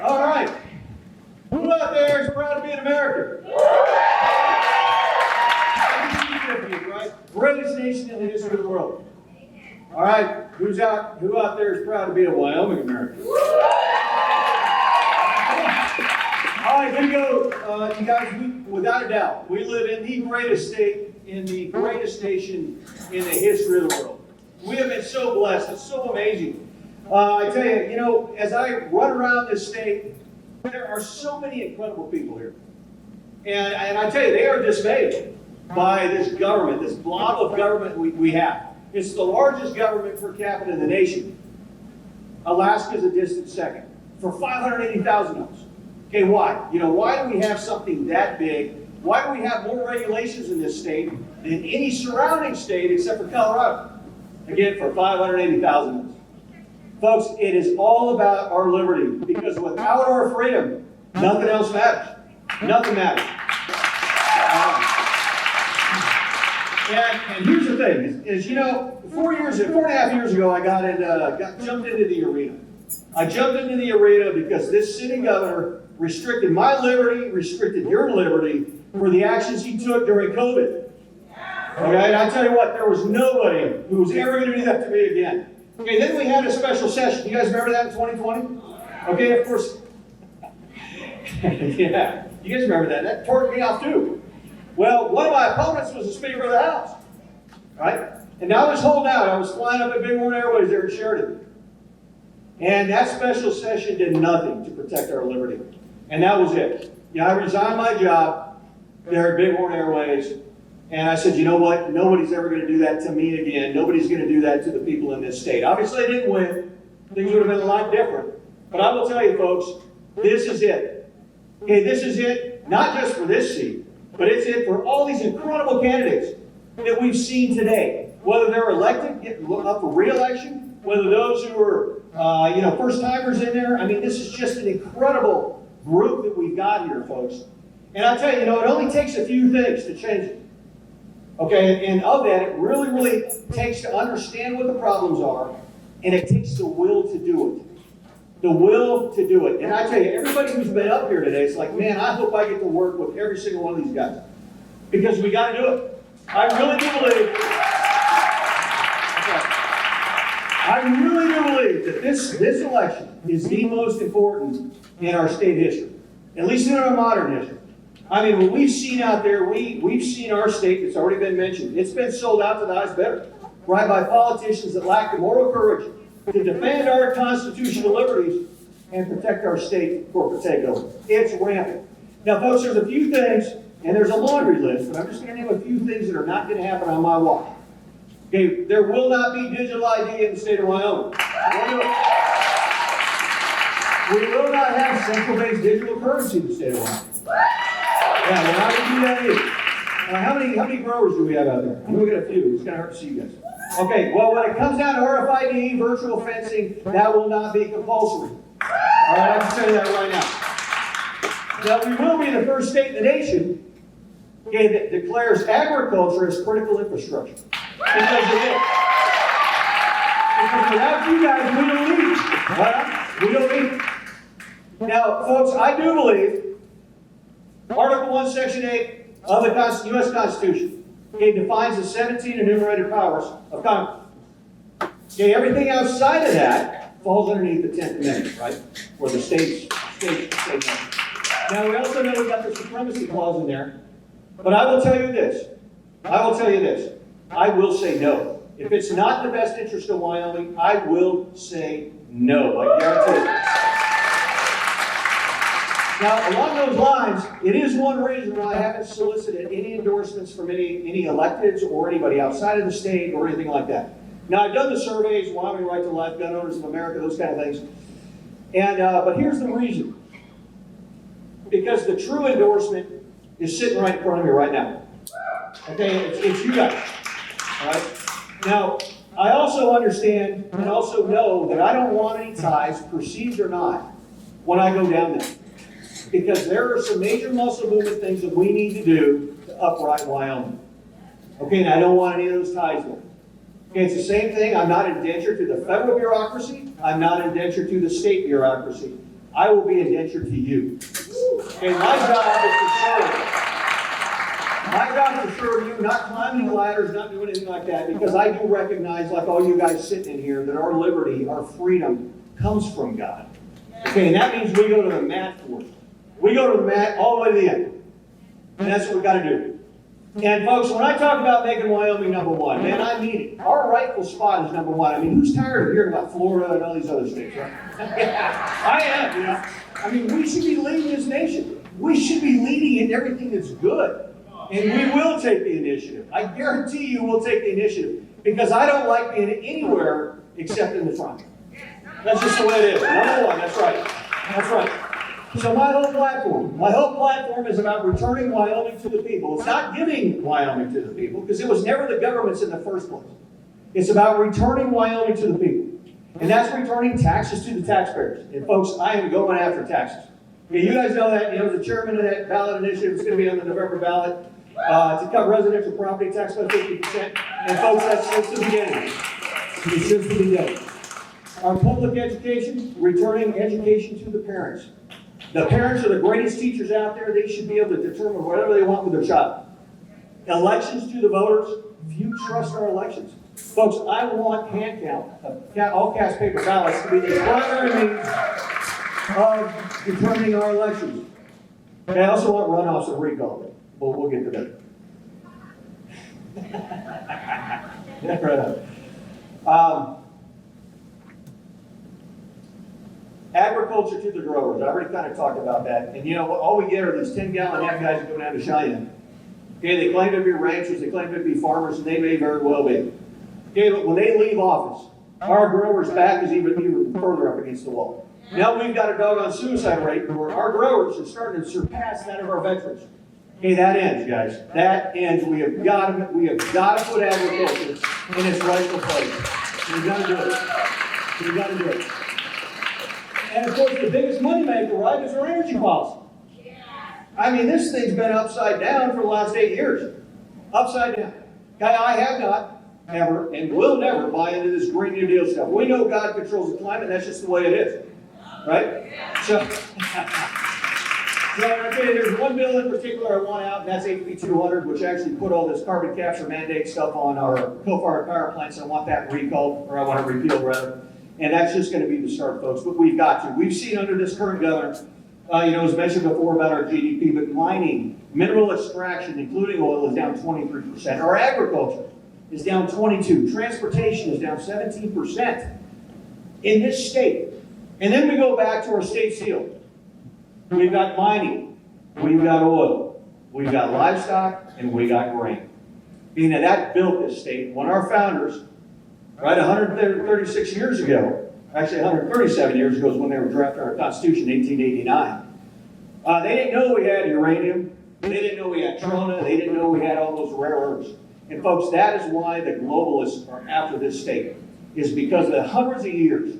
All right. Who out there is proud to be an American? Right? Greatest nation in the history of the world. All right. Who out there is proud to be a Wyoming American? All right, here we go. You guys, without a doubt, we live in the greatest state, in the greatest nation in the history of the world. We have been so blessed. It's so amazing. I tell you, as I run around this state, there are so many incredible people here. And I tell you, they are dismayed by this government, this blob of government we have. It's the largest government per capita in the nation. Alaska's a distant second for $580,000. Okay, why? Why do we have something that big? Why do we have more regulations in this state than any surrounding state except for Colorado? Again, for $580,000. Folks, it is all about our liberty, because without our freedom, nothing else matters. Nothing matters. And here's the thing: is 4.5 years ago, I jumped into the arena. I jumped into the arena because this city governor restricted my liberty, restricted your liberty for the actions he took during COVID. Okay, and I tell you what, there was nobody who was ever going to do that to me again. Okay, then we had a special session. You guys remember that in 2020? Okay, of course. Yeah, you guys remember that. That tore me off too. Well, one of my opponents was the Speaker of the House. Right? And I was holding out. I was flying up at Bighorn Airways there in Sheridan. And that special session did nothing to protect our liberty. And that was it. I resigned my job there at Bighorn Airways. And I said, you know what? Nobody's ever going to do that to me again. Nobody's going to do that to the people in this state. Obviously, I didn't win. Things would have been a lot different. But I will tell you, folks, this is it. Okay, this is it, not just for this seat, but it's it for all these incredible candidates that we've seen today. Whether they're elected, getting up for re-election, whether those who are, first-timers in there. I mean, this is just an incredible group that we've got here, folks. And I tell you, it only takes a few things to change it. Okay, and of that, it really, really takes to understand what the problems are, and it takes the will to do it. The will to do it. And I tell you, everybody who's been up here today, it's like, man, I hope I get to work with every single one of these guys. Because we got to do it. I really do believe that this election is the most important in our state history. At least in our modern history. I mean, what we've seen out there, we've seen our state, it's already been mentioned, it's been sold out to the highest bidder, right, by politicians that lack the moral courage to defend our constitutional liberties and protect our state from corporate takeover. It's rampant. Now, folks, there's a few things, and there's a laundry list, but I'm just going to name a few things that are not going to happen on my watch. Okay, there will not be digital ID in the state of Wyoming. We will not have central-based digital currency in the state of Wyoming. Yeah, we're not going to do that either. How many growers do we have out there? We'll get a few. It's going to hurt to see you guys. Okay, well, when it comes down to RFID, virtual fencing, that will not be compulsory. All right, I can tell you that right now. Now, we will be the first state in the nation, okay, that declares agriculture as critical infrastructure. Because of it. Because without you guys, we don't eat. Right? We don't eat. Now, folks, I do believe Article 1, Section 8 of the U.S. Constitution, okay, defines the 17 enumerated powers of Congress. Okay, everything outside of that falls underneath the 10th Amendment, right? Where the state. Now, we also know we've got the supremacy clause in there. But I will tell you this. I will say no. If it's not in the best interest of Wyoming, I will say no. I guarantee it. Now, along those lines, it is one reason why I haven't solicited any endorsements from any electeds or anybody outside of the state or anything like that. Now, I've done the surveys, Wyoming Right to Life, Gun Owners of America, those kind of things. And but here's the reason. Because the true endorsement is sitting right in front of me right now. Okay, it's you guys. All right? Now, I also understand and also know that I don't want any ties, perceived or not, when I go down there. Because there are some major muscle movement things that we need to do to upright Wyoming. Okay, and I don't want any of those ties there. Okay, it's the same thing. I'm not indentured to the federal bureaucracy. I'm not indentured to the state bureaucracy. I will be indentured to you. Okay, my job is to serve. My job is to serve you, not climbing ladders, not doing anything like that, because I do recognize, like all you guys sitting in here, that our liberty, our freedom comes from God. Okay, and that means we go to the mat for it. We go to the mat all the way to the end. And that's what we've got to do. And folks, when I talk about making Wyoming number one, man, I mean it. Our rightful spot is number one. I mean, who's tired of hearing about Florida and all these other states, right? Yeah, I am, you know. I mean, we should be leading this nation. We should be leading in everything that's good. And we will take the initiative. I guarantee you we'll take the initiative. Because I don't like being anywhere except in the front. That's just the way it is. Number one, that's right. That's right. So my whole platform is about returning Wyoming to the people. It's not giving Wyoming to the people, because it was never the government's in the first place. It's about returning Wyoming to the people. And that's returning taxes to the taxpayers. And folks, I am going after taxes. Okay, you guys know that. You know, the chairman of that ballot initiative is going to be on the November ballot to cut residential property tax by 50%. And folks, that's just the beginning. It's just the beginning. Our public education, returning education to the parents. The parents are the greatest teachers out there. They should be able to determine whatever they want with their child. Elections to the voters. If you trust our elections. Folks, I want hand count of all cast paper ballots to be the primary means of determining our elections. And I also want runoffs and recall. We'll get to that. Agriculture to the growers. I already kind of talked about that. And you know, all we get are these 10-gallon half guys that go down to Cheyenne. Okay, they claim to be ranchers, they claim to be farmers, and they may very well be. Okay, but when they leave office, our growers' back is even further up against the wall. Now we've got a doggone suicide rate where our growers are starting to surpass that of our veterans. Okay, that ends, guys. That ends. We have got to put agriculture in its rightful place. We've got to do it. We've got to do it. And of course, the biggest moneymaker, right, is our energy policy. I mean, this thing's been upside down for the last 8 years. Upside down. Okay, I have not, ever, and will never buy into this Green New Deal stuff. We know God controls the climate. That's just the way it is. Right? So okay, there's one bill in particular I want out, and that's HB 200, which actually put all this carbon capture mandate stuff on our coal-fired power plants. I want that recalled, or I want it repealed, rather. And that's just going to be the start, folks. But we've got to. We've seen under this current governor, it was mentioned before about our GDP, but mining, mineral extraction, including oil, is down 23%. Our agriculture is down 22%. Transportation is down 17% in this state. And then we go back to our state seal. We've got mining, we've got oil, we've got livestock, and we got grain. Being that built this state, when our founders, right, 136 years ago, actually 137 years ago is when they were drafting our Constitution in 1889. They didn't know we had uranium, they didn't know we had trona, they didn't know we had all those rare earths. And folks, that is why the globalists are after this state, is because of the hundreds of years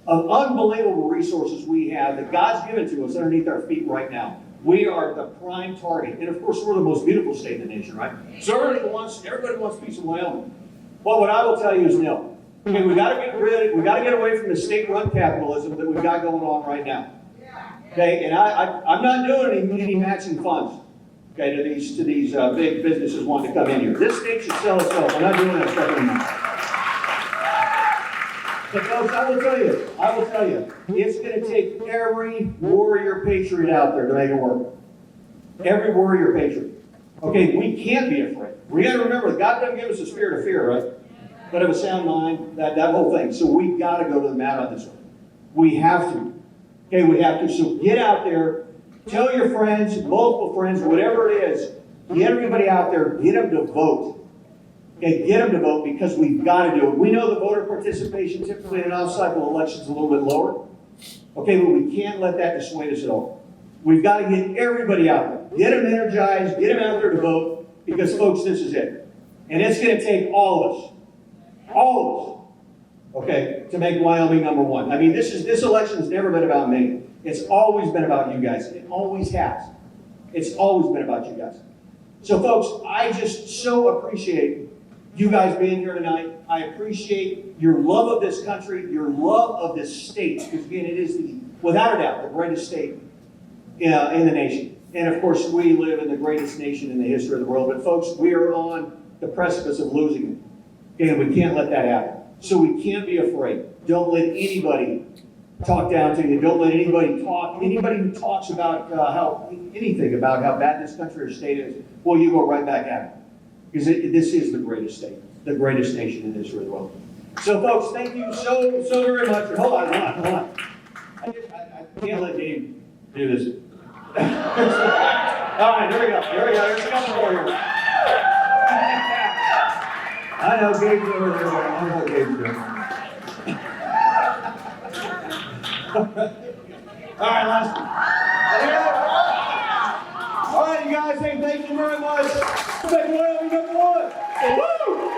of unbelievable resources we have that God's given to us underneath our feet right now. We are the prime target. And of course, we're the most beautiful state in the nation, right? So everybody wants a piece of Wyoming. Well, what I will tell you is no. Okay, we got to get away from the state-run capitalism that we've got going on right now. Okay, and I'm not doing any matching funds. Okay, to these big businesses wanting to come in here. This state should sell itself. We're not doing that stuff anymore. But folks, I will tell you, it's going to take every warrior patriot out there to make it work. Every warrior patriot. Okay, we can't be afraid. We got to remember, God doesn't give us a spirit of fear, right? But of a sound mind, that whole thing. So we've got to go to the mat on this one. We have to. Okay, we have to. So get out there, tell your friends, multiple friends, whatever it is, get everybody out there, get them to vote. Okay, get them to vote because we've got to do it. We know the voter participation typically in an off-cycle election is a little bit lower. Okay, but we can't let that dissuade us at all. We've got to get everybody out there. Get them energized, get them out there to vote, because folks, this is it. And it's going to take all of us, okay, to make Wyoming number one. I mean, this election has never been about me. It's always been about you guys. It always has. It's always been about you guys. So folks, I just so appreciate you guys being here tonight. I appreciate your love of this country, your love of this state, because again, it is the without a doubt, the greatest state in the nation. And of course, we live in the greatest nation in the history of the world. But folks, we are on the precipice of losing it. And we can't let that happen. So we can't be afraid. Don't let anybody talk down to you. Don't let anybody talk. Anybody who talks about anything about how bad this country or state is, well, you go right back at it. Because this is the greatest state, the greatest nation in the history of the world. So folks, thank you so very much. Hold on. I can't let Dave do this. All right, here we go. Here's a couple more here. I know Gabe's over there. I know Gabe's doing. All right, last one. All right, you guys, hey, thank you very much. Wyoming #1. Woo!